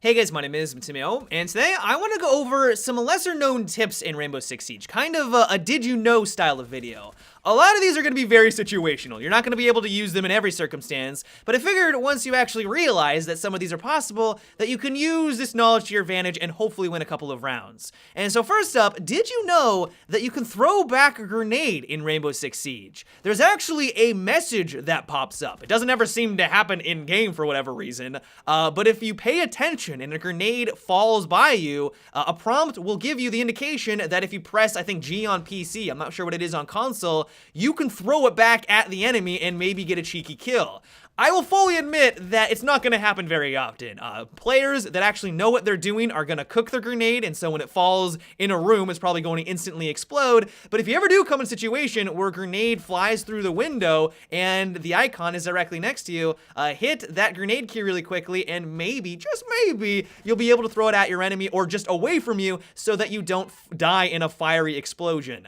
Hey guys, my name is Matimeo, and today I want to go over some lesser known tips in Rainbow Six Siege, kind of a did you know style of video. A lot of these are going to be very situational. You're not going to be able to use them in every circumstance, but I figured once you actually realize that some of these are possible, that you can use this knowledge to your advantage and hopefully win a couple of rounds. And so first up, did you know that you can throw back a grenade in Rainbow Six Siege? There's actually a message that pops up. It doesn't ever seem to happen in game for whatever reason, but if you pay attention and a grenade falls by you, a prompt will give you the indication that if you press, I think, G on PC, I'm not sure what it is on console, you can throw it back at the enemy and maybe get a cheeky kill. I will fully admit that it's not going to happen very often. Players that actually know what they're doing are going to cook their grenade, and so when it falls in a room, it's probably going to instantly explode. But if you ever do come in a situation where a grenade flies through the window and the icon is directly next to you, hit that grenade key really quickly, and maybe, just maybe, you'll be able to throw it at your enemy or just away from you so that you don't die in a fiery explosion.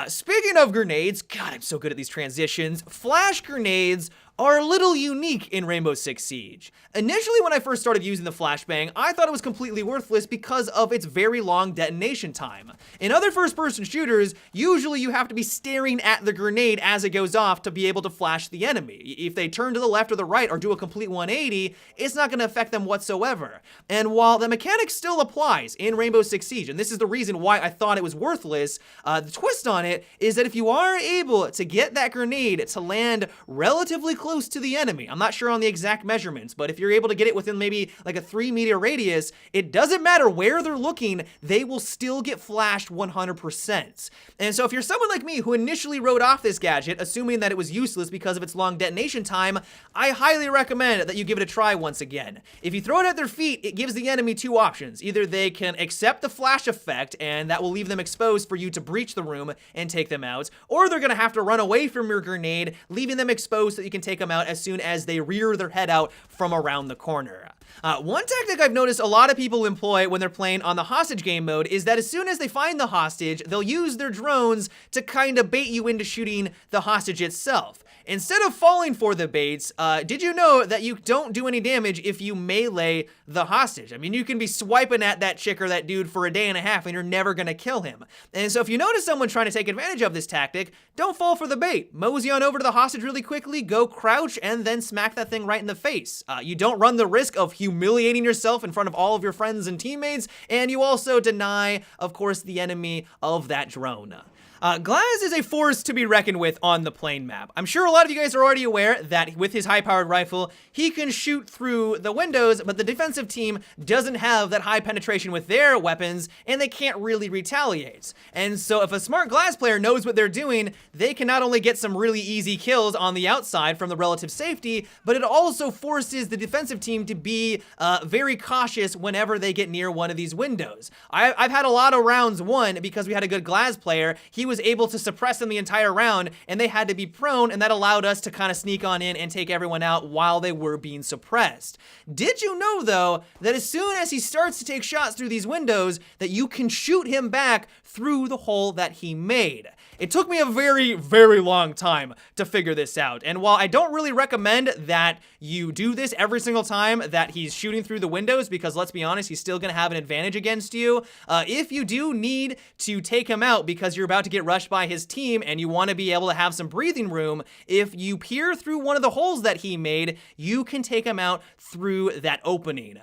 Speaking of grenades, God, I'm so good at these transitions. Flash grenades are a little unique in Rainbow Six Siege. Initially, when I first started using the flashbang, I thought it was completely worthless because of its very long detonation time. In other first-person shooters, usually you have to be staring at the grenade as it goes off to be able to flash the enemy. If they turn to the left or the right or do a complete 180, it's not going to affect them whatsoever. And while the mechanic still applies in Rainbow Six Siege, and this is the reason why I thought it was worthless, the twist on it is that if you are able to get that grenade to land relatively close to the enemy, I'm not sure on the exact measurements, but if you're able to get it within maybe like a 3-meter radius, it doesn't matter where they're looking, they will still get flashed 100%. And so if you're someone like me who initially wrote off this gadget, assuming that it was useless because of its long detonation time, I highly recommend that you give it a try once again. If you throw it at their feet, it gives the enemy two options. Either they can accept the flash effect, and that will leave them exposed for you to breach the room and take them out, or they're gonna have to run away from your grenade, leaving them exposed so that you can take them out as soon as they rear their head out from around the corner. One tactic I've noticed a lot of people employ when they're playing on the hostage game mode is that as soon as they find the hostage, they'll use their drones to kind of bait you into shooting the hostage itself. Instead of falling for the baits, did you know that you don't do any damage if you melee the hostage? I mean, you can be swiping at that chick or that dude for a day and a half and you're never gonna kill him. And so if you notice someone trying to take advantage of this tactic, don't fall for the bait. Mosey on over to the hostage really quickly, go crouch, and then smack that thing right in the face. You don't run the risk of humiliating yourself in front of all of your friends and teammates, and you also deny, of course, the enemy of that drone. Glaz is a force to be reckoned with on the plane map. I'm sure a lot of you guys are already aware that with his high-powered rifle, he can shoot through the windows, but the defensive team doesn't have that high penetration with their weapons, and they can't really retaliate. And so if a smart Glaz player knows what they're doing, they can not only get some really easy kills on the outside from the relative safety, but it also forces the defensive team to be very cautious whenever they get near one of these windows. I've had a lot of rounds won because we had a good Glaz player. He was able to suppress them the entire round, and they had to be prone, and that allowed us to kind of sneak on in and take everyone out while they were being suppressed. Did you know, though, that as soon as he starts to take shots through these windows, that you can shoot him back through the hole that he made? It took me a very, very long time to figure this out, and while I don't really recommend that you do this every single time that he's shooting through the windows, because let's be honest, he's still gonna have an advantage against you, if you do need to take him out because you're about to get rushed by his team and you want to be able to have some breathing room, if you peer through one of the holes that he made, you can take him out through that opening.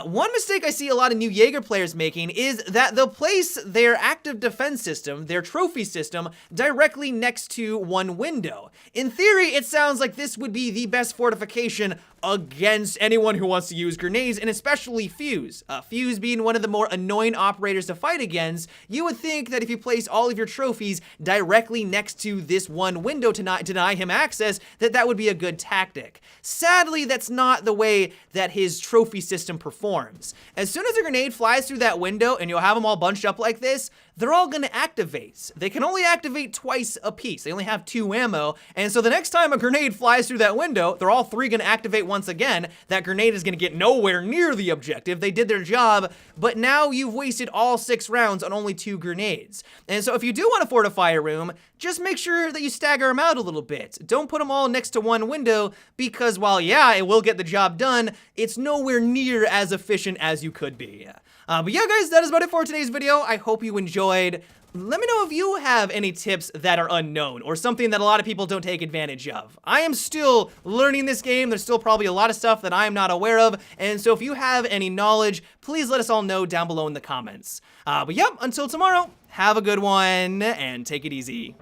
One mistake I see a lot of new Jaeger players making is that they'll place their active defense system, their trophy system, directly next to one window. In theory, it sounds like this would be the best fortification against anyone who wants to use grenades, and especially Fuse. Fuse being one of the more annoying operators to fight against, you would think that if you place all of your trophies directly next to this one window to not deny him access, that would be a good tactic. Sadly, that's not the way that his trophy system performs. As soon as a grenade flies through that window and you'll have them all bunched up like this, they're all gonna activate. They can only activate twice a piece. They only have 2 ammo, and so the next time a grenade flies through that window, they're all 3 gonna activate once again. That grenade is gonna get nowhere near the objective. They did their job, but now you've wasted all 6 rounds on only 2 grenades. And so if you do want to fortify a room, just make sure that you stagger them out a little bit. Don't put them all next to one window, because while yeah, it will get the job done, it's nowhere near as efficient as you could be. But yeah, guys, that is about it for today's video. I hope you enjoyed. Let me know if you have any tips that are unknown or something that a lot of people don't take advantage of. I am still learning this game. There's still probably a lot of stuff that I am not aware of. And so if you have any knowledge, please let us all know down below in the comments. But yep, until tomorrow, have a good one and take it easy.